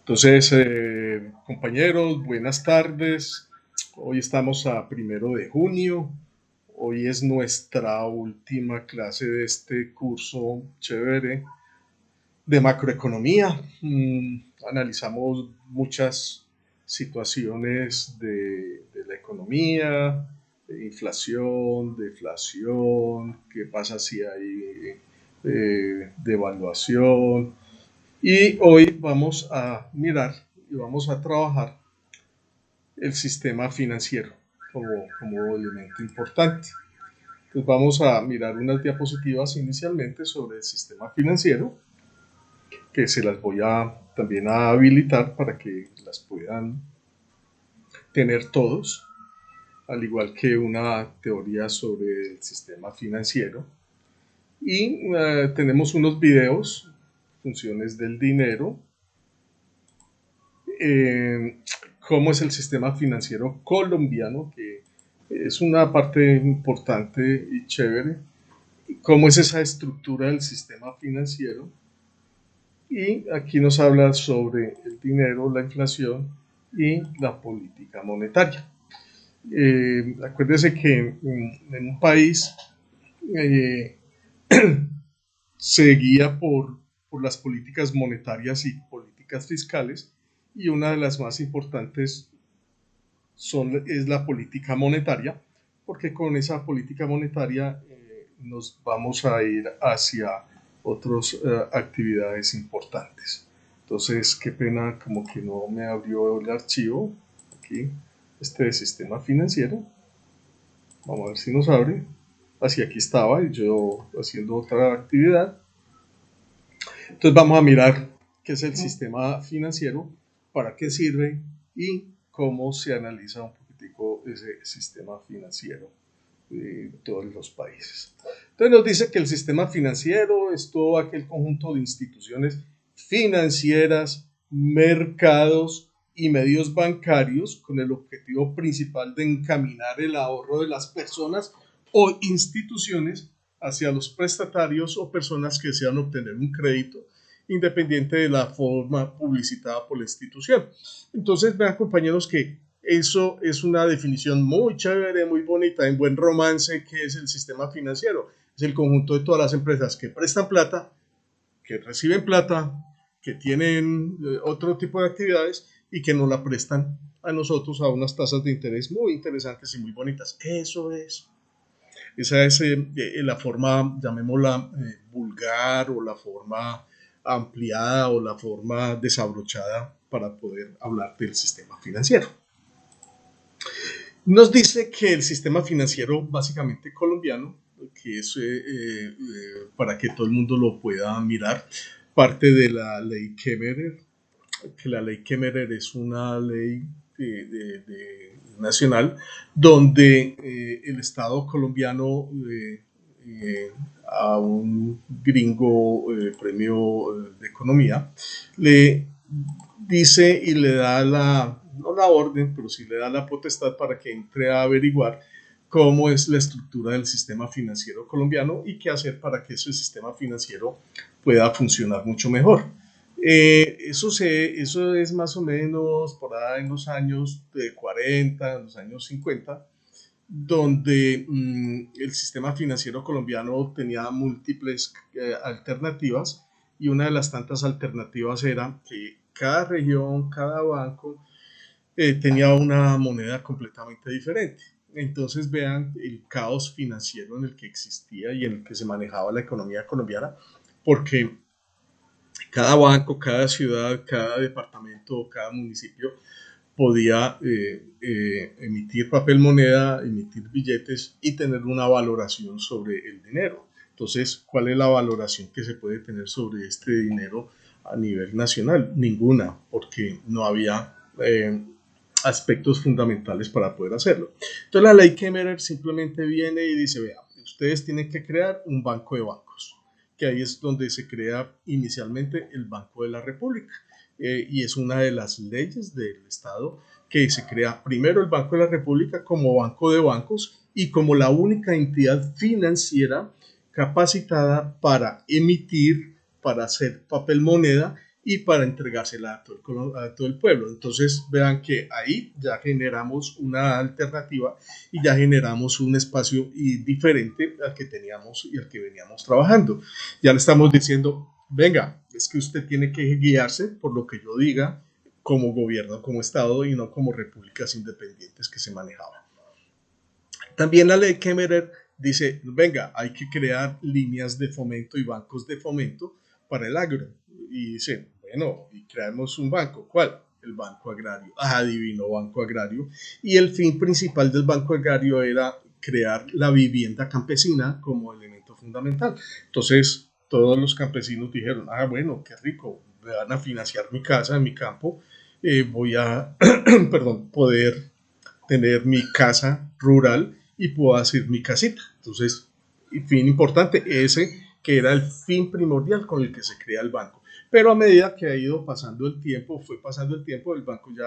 Entonces, compañeros, buenas tardes. Hoy estamos a 1 de junio. Hoy es nuestra última clase de este curso chévere de macroeconomía. Analizamos muchas situaciones de la economía, de inflación, deflación, qué pasa si hay devaluación. Y hoy vamos a mirar y vamos a trabajar el sistema financiero como elemento importante. Entonces vamos a mirar unas diapositivas inicialmente sobre el sistema financiero, que se las voy a también a habilitar para que las puedan tener todos, al igual que una teoría sobre el sistema financiero. Y tenemos unos videos, funciones del dinero, cómo es el sistema financiero colombiano, que es una parte importante y chévere, cómo es esa estructura del sistema financiero. Y aquí nos habla sobre el dinero, la inflación y la política monetaria. Acuérdese que en un país eh, se guía por las políticas monetarias y políticas fiscales, y una de las más importantes es la política monetaria, porque con esa política monetaria nos vamos a ir hacia otras actividades importantes. Entonces, qué pena, como que no me abrió el archivo aquí, este de sistema financiero. Vamos a ver si nos abre. Así aquí estaba y yo haciendo otra actividad. Entonces vamos a mirar qué es el sistema financiero, para qué sirve y cómo se analiza un poquitico ese sistema financiero de todos los países. Entonces nos dice que el sistema financiero es todo aquel conjunto de instituciones financieras, mercados y medios bancarios con el objetivo principal de encaminar el ahorro de las personas o instituciones hacia los prestatarios o personas que desean obtener un crédito, independiente de la forma publicitada por la institución. Entonces, vean, compañeros, que eso es una definición muy chévere, muy bonita, en buen romance, que es el sistema financiero. Es el conjunto de todas las empresas que prestan plata, que reciben plata, que tienen otro tipo de actividades y que nos la prestan a nosotros a unas tasas de interés muy interesantes y muy bonitas. Eso es. Esa es la forma, llamémosla vulgar, o la forma ampliada, o la forma desabrochada para poder hablar del sistema financiero. Nos dice que el sistema financiero básicamente colombiano, que es para que todo el mundo lo pueda mirar, parte de la ley Kemmerer, que la ley Kemmerer es una ley nacional donde el Estado colombiano a un gringo premio de economía le dice y le da no la orden, pero sí le da la potestad para que entre a averiguar cómo es la estructura del sistema financiero colombiano y qué hacer para que ese sistema financiero pueda funcionar mucho mejor. Eso es más o menos por ahí en los años de 40, en los años 50, donde el sistema financiero colombiano tenía múltiples alternativas, y una de las tantas alternativas era que cada región, cada banco tenía una moneda completamente diferente. Entonces vean el caos financiero en el que existía y en el que se manejaba la economía colombiana, porque cada banco, cada ciudad, cada departamento, cada municipio podía emitir papel moneda, emitir billetes y tener una valoración sobre el dinero. Entonces, ¿cuál es la valoración que se puede tener sobre este dinero a nivel nacional? Ninguna, porque no había aspectos fundamentales para poder hacerlo. Entonces, la ley Kemmerer simplemente viene y dice, vea, ustedes tienen que crear un banco de bancos, que ahí es donde se crea inicialmente el Banco de la República. Y es una de las leyes del Estado, que se crea primero el Banco de la República como banco de bancos y como la única entidad financiera capacitada para emitir, para hacer papel moneda y para entregársela a todo el pueblo. Entonces vean que ahí ya generamos una alternativa y ya generamos un espacio diferente al que teníamos y al que veníamos trabajando. Ya le estamos diciendo, venga, es que usted tiene que guiarse por lo que yo diga como gobierno, como Estado y no como repúblicas independientes que se manejaban. También la ley Kemmerer dice, venga, hay que crear líneas de fomento y bancos de fomento para el agro. Y dice, bueno, y creamos un banco. ¿Cuál? El Banco Agrario. Ah, divino Banco Agrario. Y el fin principal del Banco Agrario era crear la vivienda campesina como elemento fundamental. Entonces, todos los campesinos dijeron, ah, bueno, qué rico, me van a financiar mi casa, mi campo, voy a, perdón, poder tener mi casa rural y puedo hacer mi casita. Entonces, fin importante, ese que era el fin primordial con el que se crea el banco. Pero a medida que ha ido pasando el tiempo, fue pasando el tiempo, el banco ya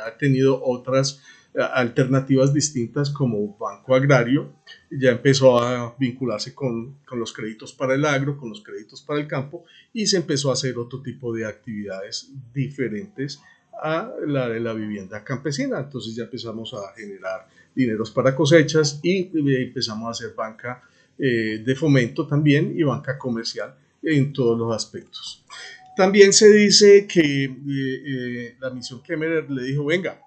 ha tenido otras alternativas distintas como banco agrario, ya empezó a vincularse con los créditos para el agro, con los créditos para el campo y se empezó a hacer otro tipo de actividades diferentes a la de la vivienda campesina. Entonces ya empezamos a generar dineros para cosechas y empezamos a hacer banca de fomento también y banca comercial en todos los aspectos. También se dice que la misión Kemmerer le dijo, venga,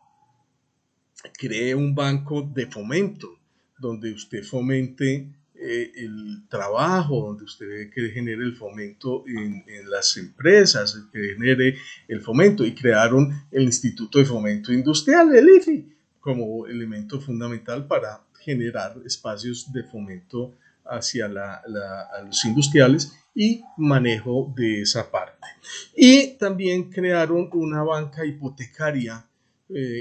cree un banco de fomento donde usted fomente el trabajo, donde usted genere el fomento en las empresas, que genere el fomento y crearon el Instituto de Fomento Industrial, el IFI, como elemento fundamental para generar espacios de fomento hacia a los industriales y manejo de esa parte. Y también crearon una banca hipotecaria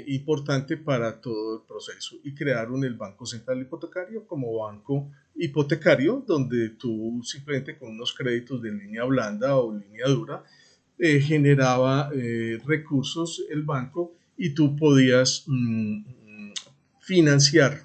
importante para todo el proceso y crearon el Banco Central Hipotecario como banco hipotecario donde tú simplemente con unos créditos de línea blanda o línea dura generaba recursos el banco y tú podías financiar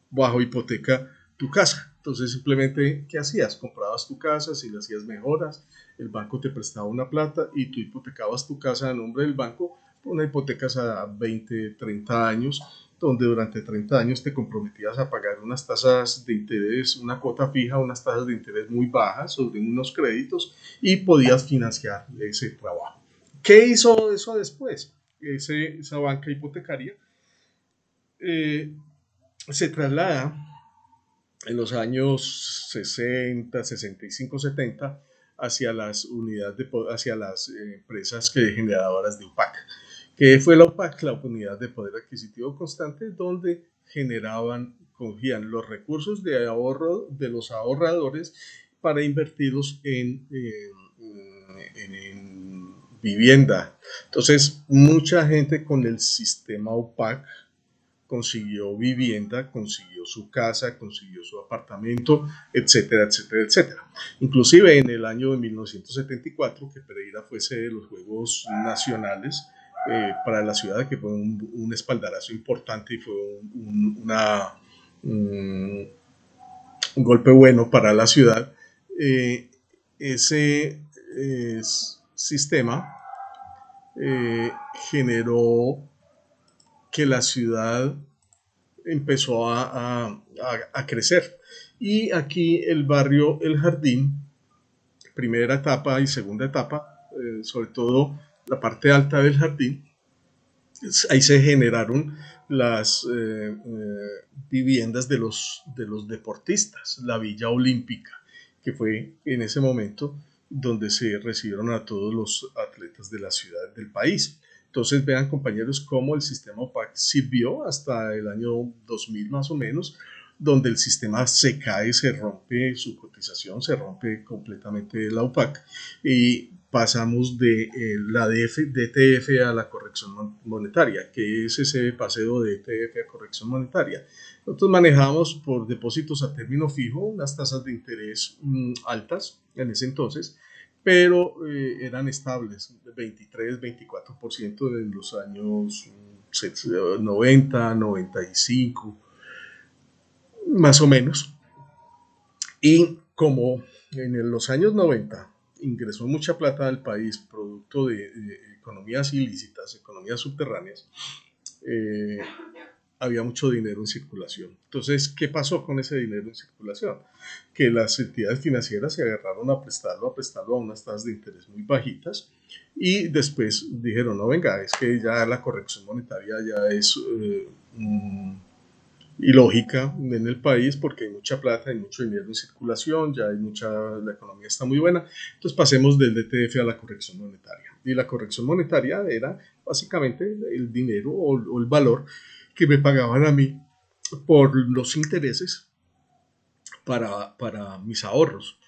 bajo hipoteca tu casa. Entonces simplemente, ¿qué hacías? Comprabas tu casa, si le hacías mejoras, el banco te prestaba una plata y tú hipotecabas tu casa a nombre del banco, una hipoteca a 20, 30 años, donde durante 30 años te comprometías a pagar unas tasas de interés, una cuota fija, unas tasas de interés muy bajas sobre unos créditos y podías financiar ese trabajo. ¿Qué hizo eso después? Esa banca hipotecaria se traslada en los años 60, 65, 70 hacia las unidades hacia las empresas generadoras de UPAC. ¿Qué fue la UPAC? La unidad de poder adquisitivo constante, donde cogían los recursos de ahorro de los ahorradores para invertirlos en vivienda. Entonces, mucha gente con el sistema UPAC consiguió vivienda, consiguió su casa, consiguió su apartamento, etcétera, etcétera, etcétera. Inclusive en el año de 1974, que Pereira fue sede de los Juegos Nacionales para la ciudad, que fue un espaldarazo importante y fue un golpe bueno para la ciudad, ese sistema generó que la ciudad empezó a crecer. Y aquí el barrio El Jardín, primera etapa y segunda etapa, sobre todo la parte alta del jardín, ahí se generaron las viviendas de los deportistas, la Villa Olímpica, que fue en ese momento donde se recibieron a todos los atletas de la ciudad del país. Entonces vean compañeros cómo el sistema UPAC sirvió hasta el año 2000 más o menos, donde el sistema se cae, se rompe su cotización, se rompe completamente la UPAC y pasamos de la DTF a la corrección monetaria. ¿Qué es ese paseo de DTF a corrección monetaria? Nosotros manejamos por depósitos a término fijo unas tasas de interés altas en ese entonces, pero eran estables, 23, 24% en los años 90, 95, más o menos. Y como en los años 90 ingresó mucha plata al país producto de economías ilícitas, economías subterráneas, eh, había mucho dinero en circulación. Entonces, ¿qué pasó con ese dinero en circulación? Que las entidades financieras se agarraron a prestarlo a unas tasas de interés muy bajitas y después dijeron, no, venga, es que ya la corrección monetaria ya es ilógica en el país porque hay mucha plata, hay mucho dinero en circulación, ya hay mucha, la economía está muy buena, entonces pasemos del DTF a la corrección monetaria. Y la corrección monetaria era básicamente el dinero o el valor que me pagaban a mí por los intereses para mis ahorros.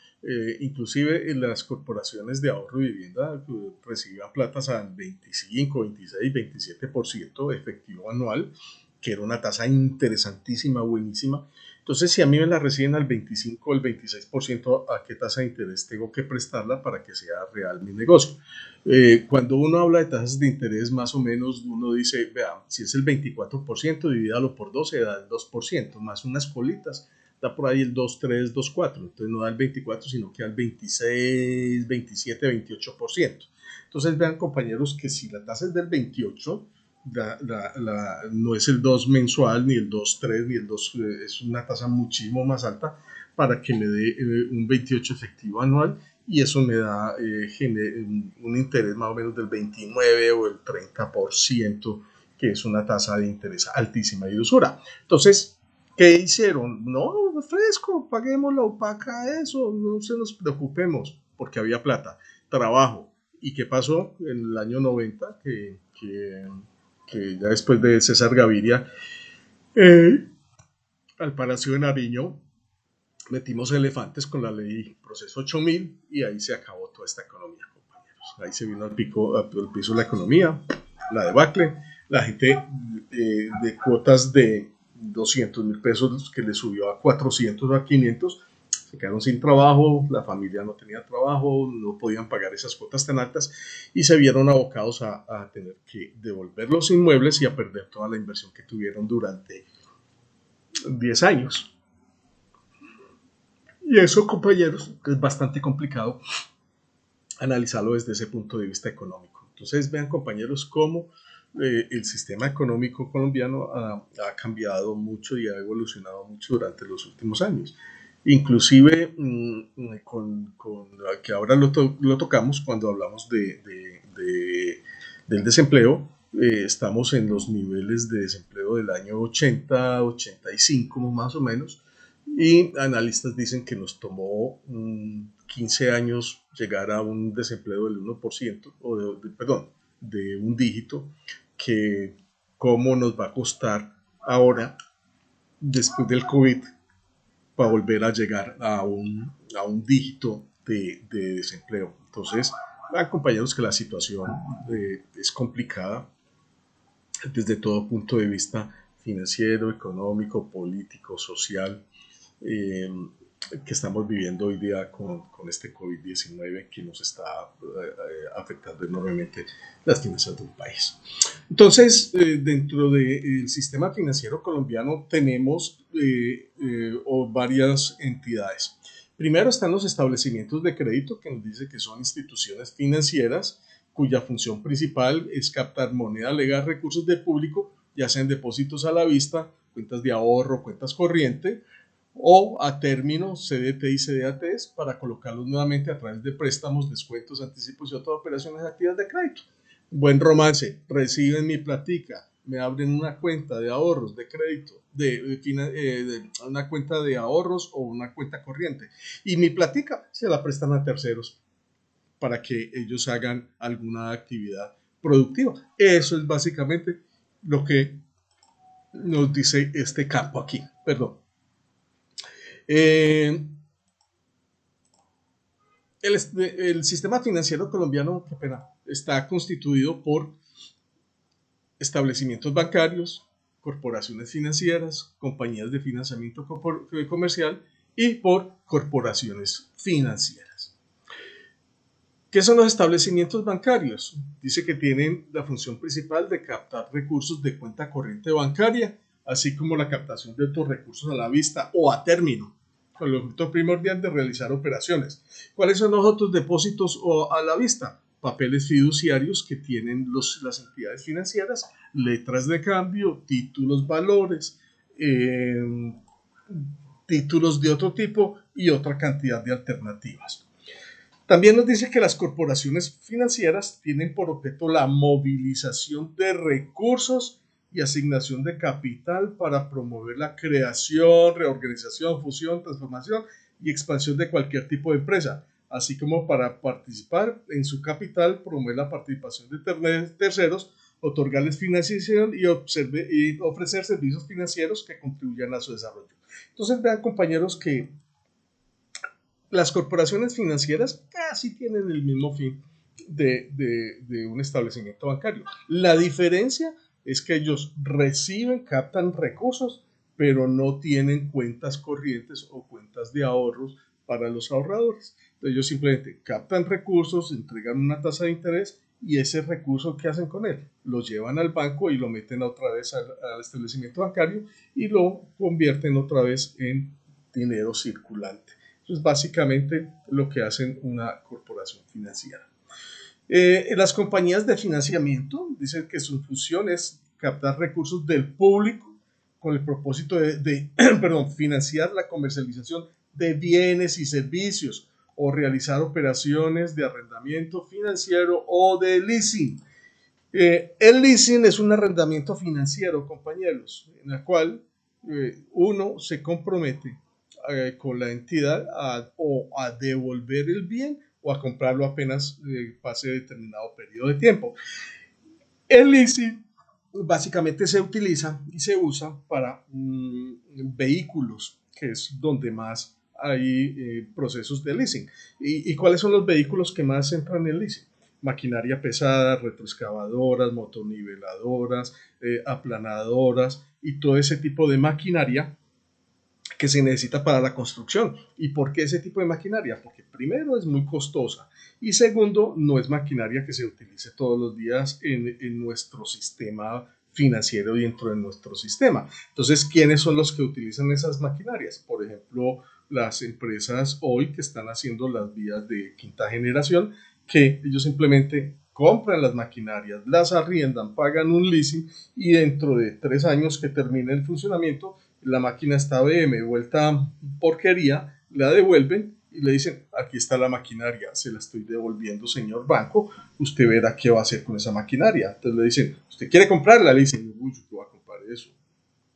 Inclusive en las corporaciones de ahorro y vivienda recibían platas al 25, 26, 27% efectivo anual, que era una tasa interesantísima, buenísima. Entonces, si a mí me la reciben al 25 o el 26%, ¿a qué tasa de interés tengo que prestarla para que sea real mi negocio? Cuando uno habla de tasas de interés, más o menos uno dice, vea, si es el 24%, divídalo por 12, da el 2%, más unas colitas, da por ahí el 2, 3, 2, 4. Entonces no da el 24, sino que da el 26, 27, 28%. Entonces vean, compañeros, que si la tasa es del 28, no es el 2 mensual, ni el 2, 3, ni el 2, es una tasa muchísimo más alta para que me dé un 28 efectivo anual y eso me da un interés más o menos del 29 o el 30%, que es una tasa de interés altísima y usura. Entonces, ¿qué hicieron? No, fresco, paguemos la opaca, eso, no se nos preocupemos, porque había plata, trabajo. ¿Y qué pasó en el año 90? Que ya después de César Gaviria, eh, al Palacio de Nariño, metimos elefantes con la ley Proceso 8000 y ahí se acabó toda esta economía, compañeros. Ahí se vino al piso la economía, la debacle, la gente de cuotas de 200.000 pesos que le subió a 400 o a 500, se quedaron sin trabajo, la familia no tenía trabajo, no podían pagar esas cuotas tan altas y se vieron abocados a tener que devolver los inmuebles y a perder toda la inversión que tuvieron durante 10 años. Y eso, compañeros, es bastante complicado analizarlo desde ese punto de vista económico. Entonces, vean, compañeros, cómo el sistema económico colombiano ha cambiado mucho y ha evolucionado mucho durante los últimos años. Inclusive, que ahora lo tocamos cuando hablamos del desempleo, estamos en los niveles de desempleo del año 80, 85 más o menos, y analistas dicen que nos tomó 15 años llegar a un desempleo del 1%, perdón, de un dígito, que cómo nos va a costar ahora, después del COVID, para volver a llegar a un dígito de desempleo. Entonces, vean, compañeros, que la situación es complicada desde todo punto de vista financiero, económico, político, social, eh, que estamos viviendo hoy día con este COVID-19 que nos está afectando enormemente las finanzas del país. Entonces, dentro del sistema financiero colombiano tenemos varias entidades. Primero están los establecimientos de crédito, que nos dice que son instituciones financieras cuya función principal es captar moneda legal, recursos del público, ya sean depósitos a la vista, cuentas de ahorro, cuentas corriente, o a término CDT y CDATs para colocarlos nuevamente a través de préstamos, descuentos, anticipos y otras operaciones activas de crédito. Buen romance, reciben mi platica, me abren una cuenta de ahorros, de crédito, una cuenta de ahorros o una cuenta corriente y mi platica se la prestan a terceros para que ellos hagan alguna actividad productiva. Eso es básicamente lo que nos dice este campo aquí. Perdón. Eh, el sistema financiero colombiano, qué pena, está constituido por establecimientos bancarios, corporaciones financieras, compañías de financiamiento comercial y por corporaciones financieras. ¿Qué son los establecimientos bancarios? Dice que tienen la función principal de captar recursos de cuenta corriente bancaria, así como la captación de otros recursos a la vista o a término. con el objeto primordial de realizar operaciones. ¿Cuáles son los otros depósitos a la vista? Papeles fiduciarios que tienen las entidades financieras, letras de cambio, títulos, valores, títulos de otro tipo y otra cantidad de alternativas. También nos dice que las corporaciones financieras tienen por objeto la movilización de recursos y asignación de capital para promover la creación, reorganización, fusión, transformación y expansión de cualquier tipo de empresa, así como para participar en su capital, promover la participación de terceros, otorgarles financiación y ofrecer servicios financieros que contribuyan a su desarrollo. Entonces vean, compañeros, que las corporaciones financieras casi tienen el mismo fin de un establecimiento bancario. La diferencia es que ellos reciben, captan recursos, pero no tienen cuentas corrientes o cuentas de ahorros para los ahorradores. Entonces ellos simplemente captan recursos, entregan una tasa de interés y ese recurso, ¿qué hacen con él? Lo llevan al banco y lo meten otra vez al establecimiento bancario y lo convierten otra vez en dinero circulante. Eso es básicamente lo que hacen una corporación financiera. Las compañías de financiamiento dicen que su función es captar recursos del público con el propósito de financiar la comercialización de bienes y servicios o realizar operaciones de arrendamiento financiero o de leasing. El leasing es un arrendamiento financiero, compañeros, en el cual uno se compromete con la entidad a devolver el bien o a comprarlo apenas pase determinado periodo de tiempo. El leasing básicamente se utiliza y se usa para vehículos, que es donde más hay procesos de leasing. ¿Y cuáles son los vehículos que más entran en el leasing? Maquinaria pesada, retroexcavadoras, motoniveladoras, aplanadoras y todo ese tipo de maquinaria que se necesita para la construcción. ¿Y por qué ese tipo de maquinaria? Porque primero es muy costosa y segundo no es maquinaria que se utilice todos los días en nuestro sistema financiero y dentro de nuestro sistema. Entonces, ¿quiénes son los que utilizan esas maquinarias? Por ejemplo, las empresas hoy que están haciendo las vías de quinta generación, que ellos simplemente compran las maquinarias, las arriendan, pagan un leasing y dentro de 3 años que termine el funcionamiento, la máquina está BM, vuelta porquería, la devuelven y le dicen, aquí está la maquinaria, se la estoy devolviendo, señor banco, usted verá qué va a hacer con esa maquinaria. Entonces le dicen, ¿usted quiere comprarla? Le dicen, uy, yo voy a comprar eso.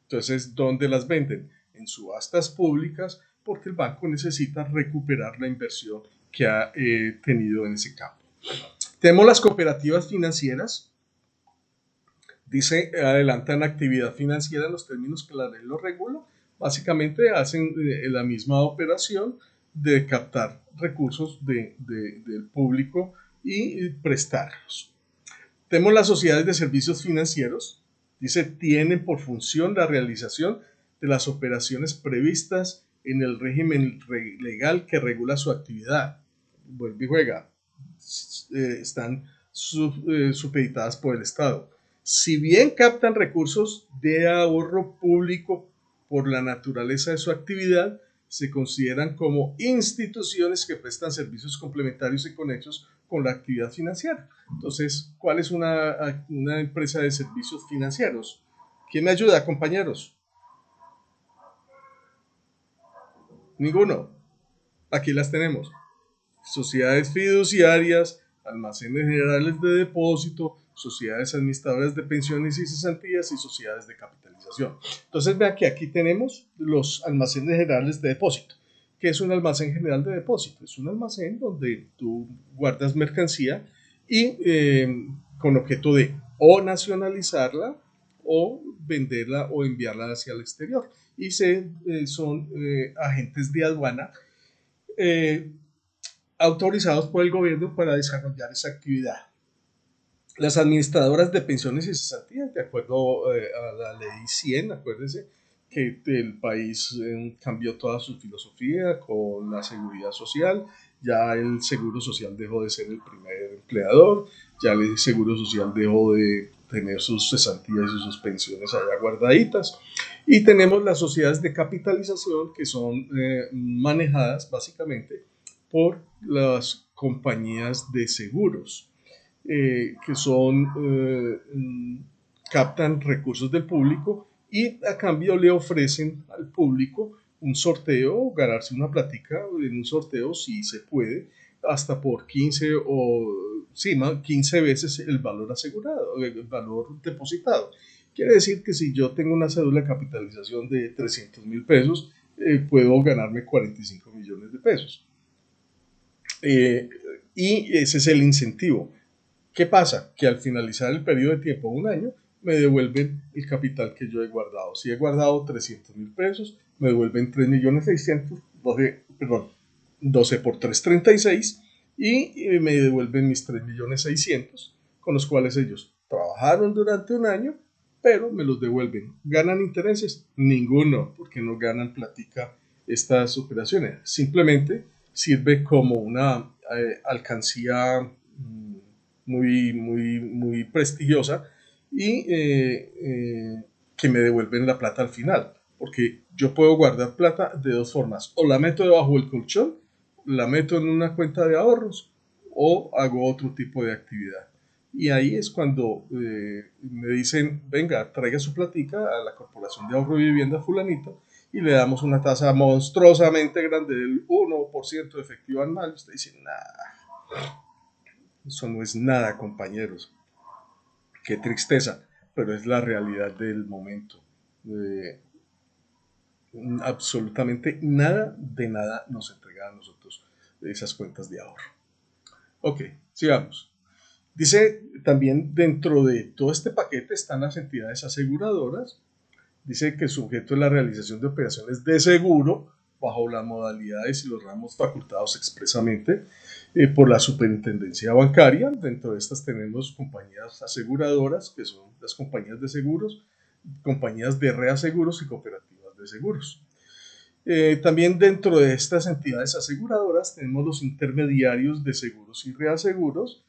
Entonces, ¿dónde las venden? En subastas públicas, porque el banco necesita recuperar la inversión que ha tenido en ese campo. Tenemos las cooperativas financieras. Dice, adelantan actividad financiera en los términos que la ley lo regula. Básicamente hacen la misma operación de captar recursos del público y prestarlos. Tenemos las sociedades de servicios financieros. Dice, tienen por función la realización de las operaciones previstas en el régimen legal que regula su actividad. Vuelve y juega. Están supeditadas por el Estado. Si bien captan recursos de ahorro público por la naturaleza de su actividad, se consideran como instituciones que prestan servicios complementarios y conexos con la actividad financiera. Entonces, ¿cuál es una empresa de servicios financieros? ¿Quién me ayuda, compañeros? Ninguno. Aquí las tenemos. Sociedades fiduciarias, almacenes generales de depósito, sociedades administradoras de pensiones y cesantías y sociedades de capitalización. Entonces vea que aquí tenemos los almacenes generales de depósito. ¿Qué es un almacén general de depósito? Es un almacén donde tú guardas mercancía y con objeto de o nacionalizarla o venderla o enviarla hacia el exterior. Y son agentes de aduana eh, autorizados por el gobierno para desarrollar esa actividad. Las administradoras de pensiones y cesantías, de acuerdo a la ley 100, acuérdense que el país cambió toda su filosofía con la seguridad social, ya el seguro social dejó de ser el primer empleador, ya el seguro social dejó de tener sus cesantías y sus pensiones allá guardaditas. Y tenemos las sociedades de capitalización que son manejadas básicamente por las compañías de seguros, que son, captan recursos del público y a cambio le ofrecen al público un sorteo, ganarse una platica en un sorteo si se puede, hasta por 15 o sí, 15 veces el valor asegurado, el valor depositado. Quiere decir que si yo tengo una cédula de capitalización de 300.000 pesos, puedo ganarme 45 millones de pesos. Y ese es el incentivo. ¿Qué pasa? Que al finalizar el periodo de tiempo, un año, me devuelven el capital que yo he guardado. Si he guardado 300.000 pesos, me devuelven 3.600.000, perdón, 12 por 3, 36, y me devuelven mis 3.600.000, con los cuales ellos trabajaron durante un año, pero me los devuelven. ¿Ganan intereses? Ninguno, porque no ganan platica estas operaciones. Simplemente sirve como una alcancía muy prestigiosa, y que me devuelven la plata al final, porque yo puedo guardar plata de dos formas: o la meto debajo del colchón, la meto en una cuenta de ahorros, o hago otro tipo de actividad. Y ahí es cuando me dicen: venga, traiga su platica a la Corporación de Ahorro y Vivienda fulanito, y le damos una tasa monstruosamente grande del 1% de efectivo anual. Usted dice: nada, eso no es nada, compañeros. Qué tristeza, pero es la realidad del momento. Eh, Absolutamente nada de nada nos entrega a nosotros esas cuentas de ahorro. Ok, sigamos. Dice también, dentro de todo este paquete están las entidades aseguradoras. Dice que sujeto a la realización de operaciones de seguro bajo las modalidades y los ramos facultados expresamente por la superintendencia bancaria. Dentro de estas tenemos compañías aseguradoras, que son las compañías de seguros, compañías de reaseguros y cooperativas de seguros. También dentro de estas entidades aseguradoras tenemos los intermediarios de seguros y reaseguros,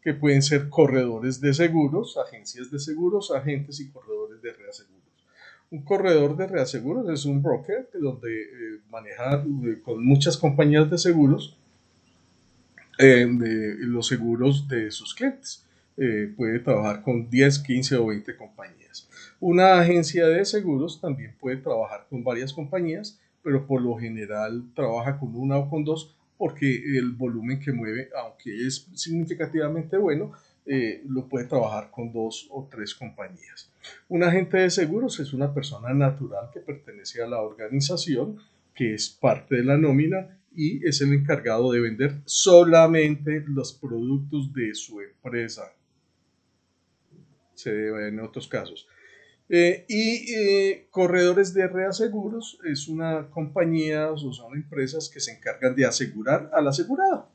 que pueden ser corredores de seguros, agencias de seguros, agentes y corredores de reaseguros. Un corredor de reaseguros es un broker donde maneja con muchas compañías de seguros de los seguros de sus clientes. Puede trabajar con 10, 15 o 20 compañías. Una agencia de seguros también puede trabajar con varias compañías, pero por lo general trabaja con una o con dos, porque el volumen que mueve, aunque es significativamente bueno, lo puede trabajar con dos o tres compañías. Un agente de seguros es una persona natural que pertenece a la organización, que es parte de la nómina y es el encargado de vender solamente los productos de su empresa. Se ve en otros casos. Corredores de reaseguros es una compañía o son empresas que se encargan de asegurar al asegurado.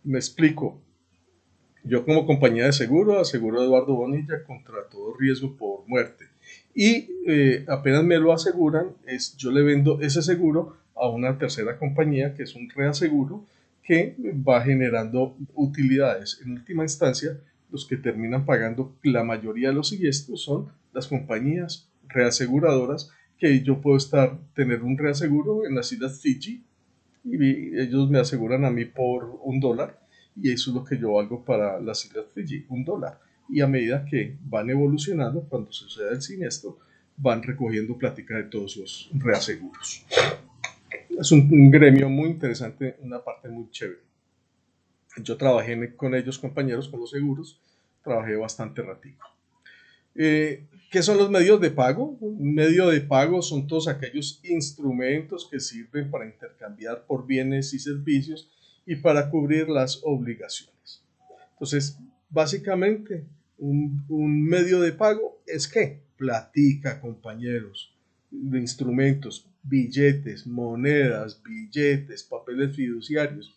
Me explico. Yo, como compañía de seguro, aseguro a Eduardo Bonilla contra todo riesgo por muerte. Y apenas me lo aseguran, yo le vendo ese seguro a una tercera compañía, que es un reaseguro, que va generando utilidades. En última instancia, los que terminan pagando la mayoría de los siniestros son las compañías reaseguradoras, que yo puedo tener un reaseguro en las Islas Fiji, y ellos me aseguran a mí por $1, y eso es lo que yo valgo para las Islas Fiji, $1. Y a medida que van evolucionando, cuando suceda el siniestro, van recogiendo plática de todos los reaseguros. Es un gremio muy interesante, una parte muy chévere. Yo trabajé con ellos, compañeros, con los seguros, trabajé bastante ratico. ¿Qué son los medios de pago? Un medio de pago son todos aquellos instrumentos que sirven para intercambiar por bienes y servicios y para cubrir las obligaciones. Entonces, básicamente, un medio de pago es ¿qué? Platica, compañeros, de instrumentos, billetes, monedas, billetes, papeles fiduciarios,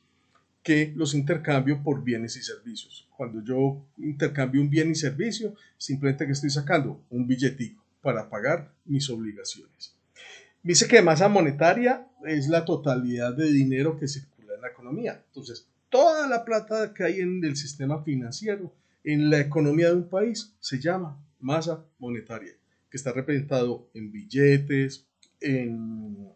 que los intercambio por bienes y servicios. Cuando yo intercambio un bien y servicio, simplemente que estoy sacando un billetico para pagar mis obligaciones. Dice que masa monetaria es la totalidad de dinero que circula en la economía. Entonces, toda la plata que hay en el sistema financiero en la economía de un país se llama masa monetaria, que está representado en billetes, en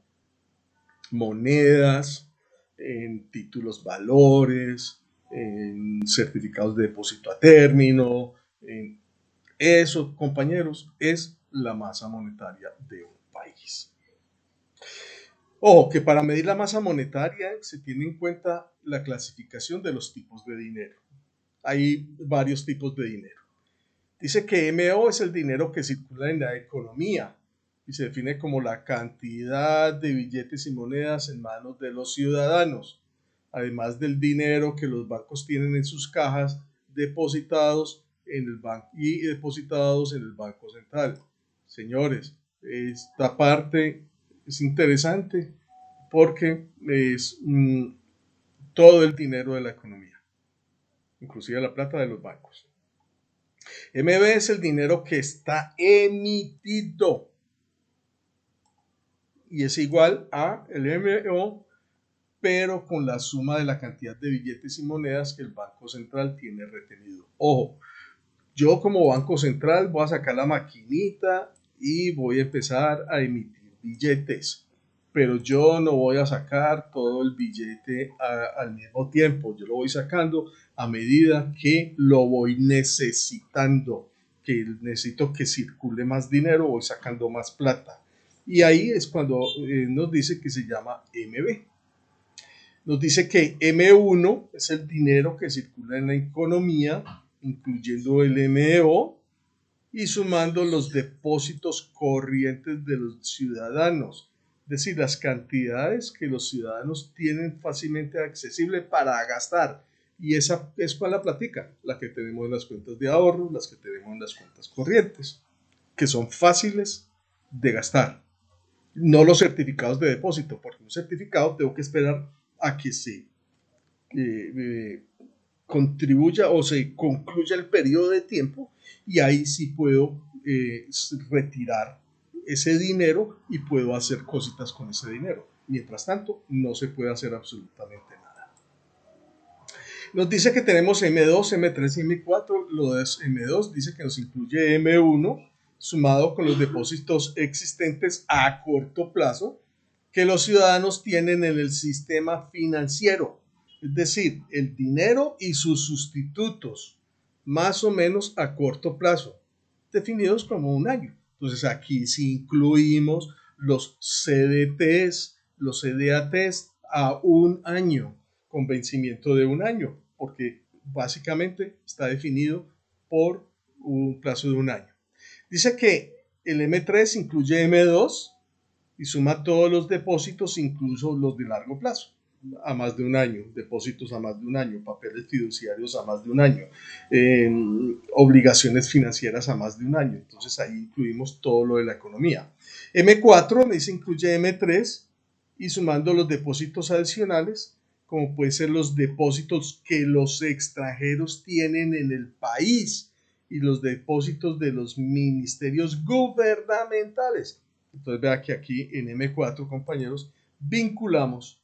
monedas, en títulos valores, en certificados de depósito a término. Eso, compañeros, es la masa monetaria de un país. Ojo, que para medir la masa monetaria se tiene en cuenta la clasificación de los tipos de dinero. Hay varios tipos de dinero. Dice que MO es el dinero que circula en la economía y se define como la cantidad de billetes y monedas en manos de los ciudadanos, además del dinero que los bancos tienen en sus cajas depositados en el banco y depositados en el Banco Central. Señores, esta parte es interesante porque es todo el dinero de la economía, inclusive la plata de los bancos. MB es el dinero que está emitido y es igual a el MO, pero con la suma de la cantidad de billetes y monedas que el Banco Central tiene retenido. Ojo, yo como Banco Central voy a sacar la maquinita y voy a empezar a emitir billetes, pero yo no voy a sacar todo el billete al mismo tiempo, yo lo voy sacando a medida que lo voy necesitando, que necesito que circule más dinero, voy sacando más plata. Y ahí es cuando nos dice que se llama MB. Nos dice que M1 es el dinero que circula en la economía, incluyendo el MO y sumando los depósitos corrientes de los ciudadanos, es decir, las cantidades que los ciudadanos tienen fácilmente accesible para gastar. Y esa es para la plática, la que tenemos en las cuentas de ahorro, las que tenemos en las cuentas corrientes, que son fáciles de gastar. No los certificados de depósito, porque un certificado tengo que esperar a que se contribuya o se concluya el periodo de tiempo y ahí sí puedo retirar ese dinero y puedo hacer cositas con ese dinero. Mientras tanto, no se puede hacer absolutamente nada. Nos dice que tenemos M2, M3 y M4. Lo de M2 dice que nos incluye M1 sumado con los depósitos existentes a corto plazo que los ciudadanos tienen en el sistema financiero, es decir, el dinero y sus sustitutos, más o menos a corto plazo, definidos como un año. Entonces aquí sí incluimos los CDTs, los CDATs a un año, con vencimiento de un año, porque básicamente está definido por un plazo de un año. Dice que el M3 incluye M2 y suma todos los depósitos, incluso los de largo plazo, a más de un año, depósitos a más de un año, papeles fiduciarios a más de un año, obligaciones financieras a más de un año. Entonces ahí incluimos todo lo de la economía. M4 me dice incluye M3 y sumando los depósitos adicionales, como pueden ser los depósitos que los extranjeros tienen en el país y los depósitos de los ministerios gubernamentales. Entonces vea que aquí en M4, compañeros, vinculamos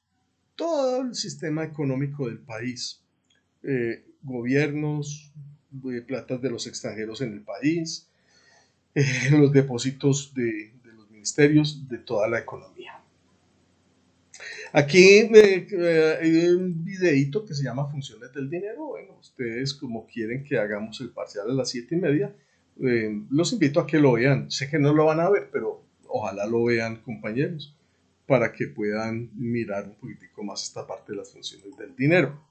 todo el sistema económico del país, gobiernos, platas de los extranjeros en el país, los depósitos de los ministerios, de toda la economía. Aquí hay un videito que se llama Funciones del Dinero. Bueno, ustedes como quieren que hagamos el parcial a las 7:30, los invito a que lo vean. Sé que no lo van a ver, pero ojalá lo vean, compañeros, para que puedan mirar un poquitico más esta parte de las funciones del dinero.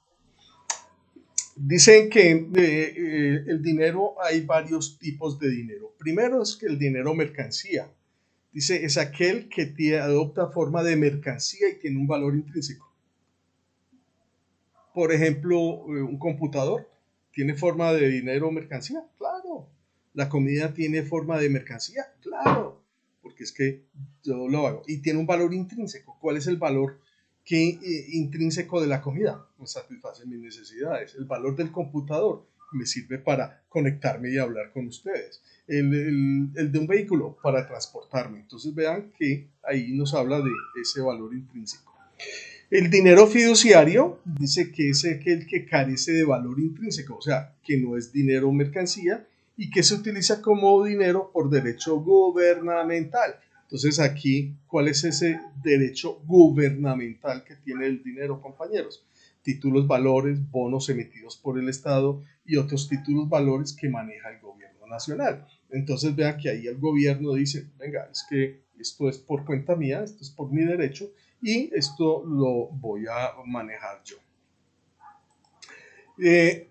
Dicen que el dinero, hay varios tipos de dinero. Primero es que el dinero mercancía. Dice, es aquel que adopta forma de mercancía y tiene un valor intrínseco. Por ejemplo, un computador tiene forma de dinero o mercancía, claro. La comida tiene forma de mercancía, claro. Porque es que yo lo hago. Y tiene un valor intrínseco. ¿Cuál es el valor intrínseco de la comida? Pues satisface mis necesidades. El valor del computador me sirve para conectarme y hablar con ustedes. El de un vehículo para transportarme. Entonces vean que ahí nos habla de ese valor intrínseco. El dinero fiduciario dice que es aquel que carece de valor intrínseco, o sea, que no es dinero o mercancía y que se utiliza como dinero por derecho gubernamental. Entonces aquí, ¿cuál es ese derecho gubernamental que tiene el dinero, compañeros? Títulos, valores, bonos emitidos por el Estado y otros títulos, valores que maneja el gobierno nacional. Entonces vean que ahí el gobierno dice, venga, es que esto es por cuenta mía, esto es por mi derecho y esto lo voy a manejar yo. Eh,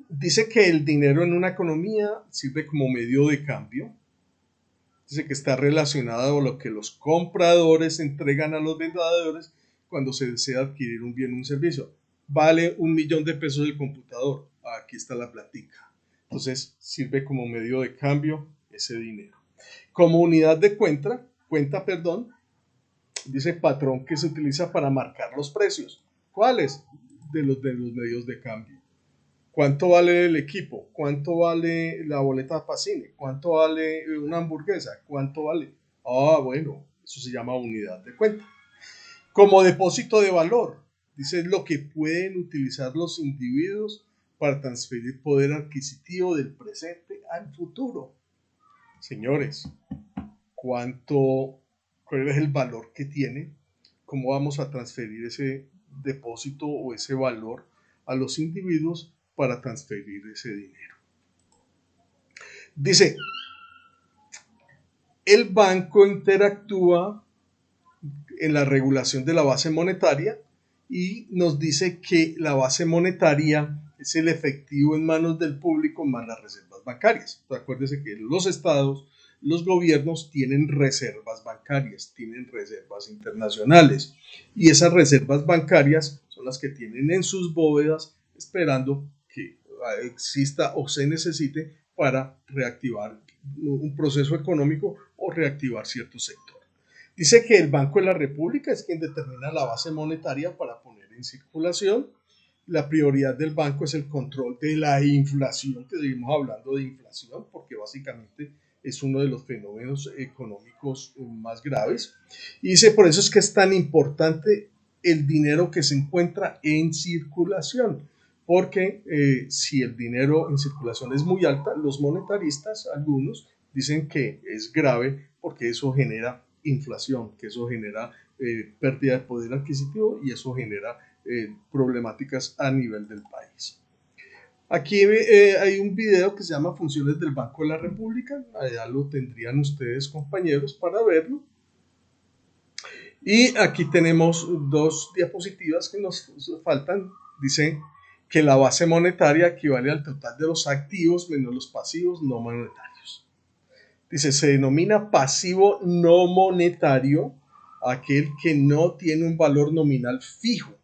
dice que el dinero en una economía sirve como medio de cambio. Dice que está relacionado a lo que los compradores entregan a los vendedores cuando se desea adquirir un bien o un servicio. Vale 1.000.000 de pesos el computador. Aquí está la platica. Entonces sirve como medio de cambio ese dinero. Como unidad de cuenta, dice patrón que se utiliza para marcar los precios. ¿Cuáles? De los medios de cambio. ¿Cuánto vale el equipo? ¿Cuánto vale la boleta para cine? ¿Cuánto vale una hamburguesa? ¿Cuánto vale? Ah, bueno, eso se llama unidad de cuenta. Como depósito de valor, dice es lo que pueden utilizar los individuos para transferir poder adquisitivo del presente al futuro. Señores, ¿cuál es el valor que tiene? ¿Cómo vamos a transferir ese depósito o ese valor a los individuos para transferir ese dinero? Dice, el banco interactúa en la regulación de la base monetaria y nos dice que la base monetaria es el efectivo en manos del público más las reservas bancarias. Acuérdense que los estados, los gobiernos tienen reservas bancarias, tienen reservas internacionales y esas reservas bancarias son las que tienen en sus bóvedas esperando que exista o se necesite para reactivar un proceso económico o reactivar ciertos sectores. Dice que el Banco de la República es quien determina la base monetaria para poner en circulación. La prioridad del banco es el control de la inflación, que seguimos hablando de inflación, porque básicamente es uno de los fenómenos económicos más graves. Y dice, por eso es que es tan importante el dinero que se encuentra en circulación, porque si el dinero en circulación es muy alta, los monetaristas, algunos, dicen que es grave porque eso genera inflación, que eso genera pérdida de poder adquisitivo y eso genera problemáticas a nivel del país. Aquí hay un video que se llama Funciones del Banco de la República, allá lo tendrían ustedes compañeros para verlo. Y aquí tenemos dos diapositivas que nos faltan. Dice que la base monetaria equivale al total de los activos menos los pasivos no monetarios. Dice, se denomina pasivo no monetario aquel que no tiene un valor nominal fijo.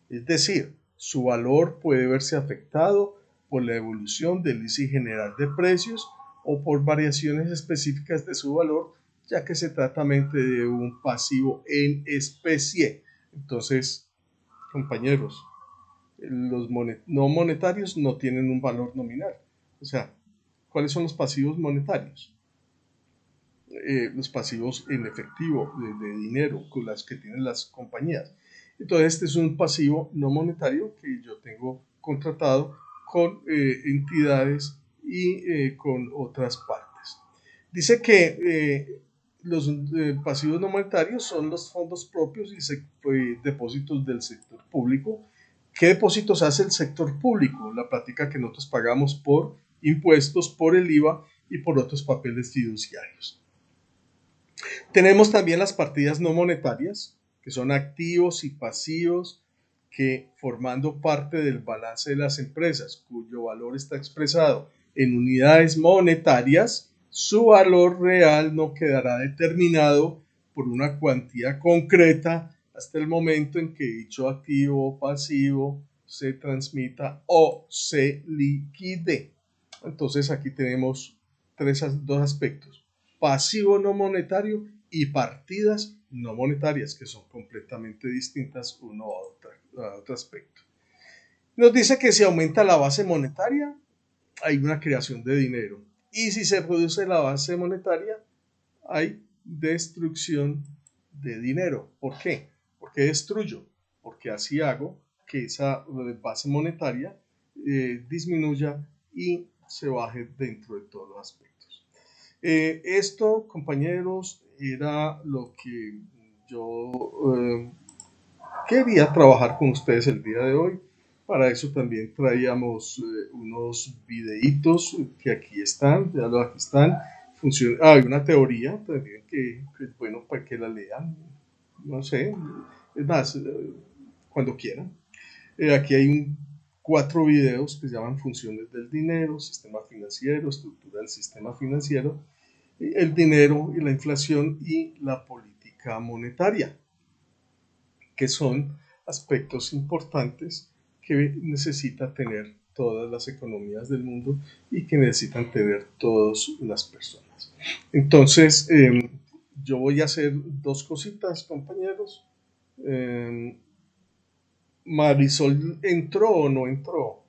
Es decir, su valor puede verse afectado por la evolución del índice general de precios o por variaciones específicas de su valor, ya que se trata de un pasivo en especie. Entonces, compañeros, los no monetarios no tienen un valor nominal. O sea, ¿cuáles son los pasivos monetarios? Los pasivos en efectivo de dinero con las que tienen las compañías. Entonces este es un pasivo no monetario que yo tengo contratado con entidades y con otras partes. Dice que los pasivos no monetarios son los fondos propios y depósitos del sector público. ¿Qué depósitos hace el sector público? La plática que nosotros pagamos por impuestos, por el IVA y por otros papeles fiduciarios. Tenemos también las partidas no monetarias, que son activos y pasivos que formando parte del balance de las empresas, cuyo valor está expresado en unidades monetarias, su valor real no quedará determinado por una cuantía concreta hasta el momento en que dicho activo o pasivo se transmita o se liquide. Entonces aquí tenemos dos aspectos: pasivo no monetario y partidas no monetarias, que son completamente distintas uno a otro aspecto. Nos dice que si aumenta la base monetaria, hay una creación de dinero. Y si se reduce la base monetaria, hay destrucción de dinero. ¿Por qué? ¿Por qué destruyo? Porque así hago que esa base monetaria disminuya y se baje dentro de todos los aspectos. Esto, compañeros, era lo que yo quería trabajar con ustedes el día de hoy. Para eso también traíamos unos videitos que aquí están, ya lo aquí están. Hay una teoría también que es bueno para que la lean, no sé, es más, cuando quieran. Aquí hay 4 videos que se llaman Funciones del dinero, sistema financiero, estructura del sistema financiero, el dinero y la inflación y la política monetaria, que son aspectos importantes que necesita tener todas las economías del mundo y que necesitan tener todas las personas. Entonces, yo voy a hacer 2 cositas, compañeros. Eh, Marisol, ¿entró o no entró?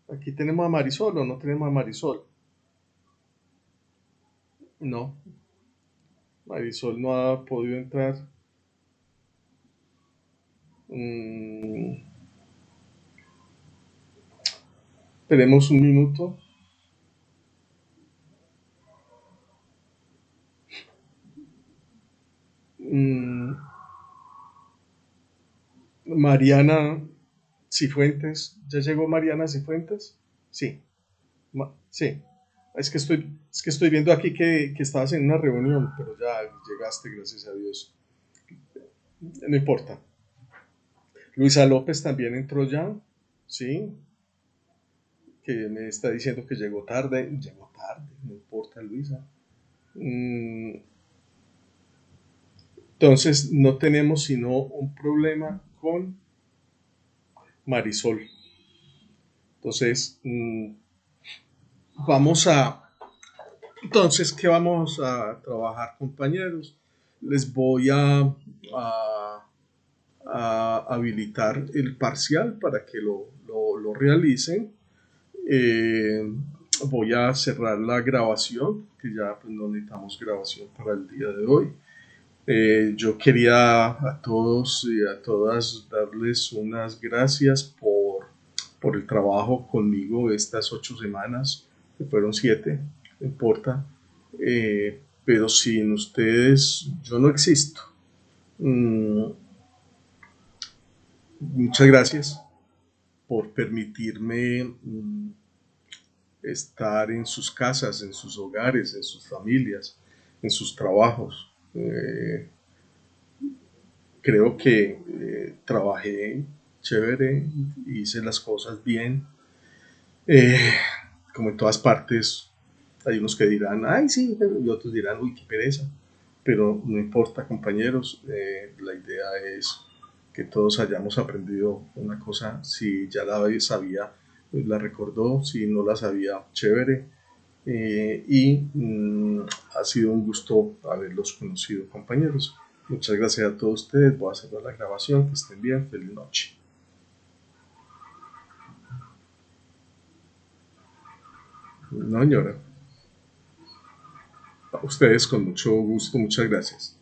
Aquí tenemos a Marisol o no tenemos a Marisol. No, Marisol no ha podido entrar. Mm, Esperemos un minuto. Mm, Mariana Cifuentes, ¿ya llegó Mariana Cifuentes? Sí, sí. Es que estoy viendo aquí que estabas en una reunión, pero ya llegaste, gracias a Dios. No importa. Luisa López también entró ya, sí, que me está diciendo que llegó tarde, no importa, Luisa. Mm, Entonces no tenemos sino un problema con Marisol. Entonces, vamos a Entonces, ¿qué vamos a trabajar, compañeros? Les voy a habilitar el parcial para que lo realicen. Eh, Voy a cerrar la grabación, que ya pues, no necesitamos grabación para el día de hoy. Yo quería a todos y a todas darles unas gracias por el trabajo conmigo estas 8 semanas, que fueron 7, no importa. Pero sin ustedes yo no existo. Mm, Muchas gracias por permitirme estar en sus casas, en sus hogares, en sus familias, en sus trabajos. Creo que trabajé chévere, hice las cosas bien. Eh, Como en todas partes, hay unos que dirán, ay, sí, y otros dirán, uy, qué pereza. Pero no importa, compañeros, la idea es que todos hayamos aprendido una cosa. Si ya la sabía, pues la recordó, si no la sabía, chévere. Ha sido un gusto haberlos conocido, compañeros. Muchas gracias a todos ustedes. Voy a cerrar la grabación. Que estén bien. Feliz noche. No, señora. A ustedes con mucho gusto. Muchas gracias.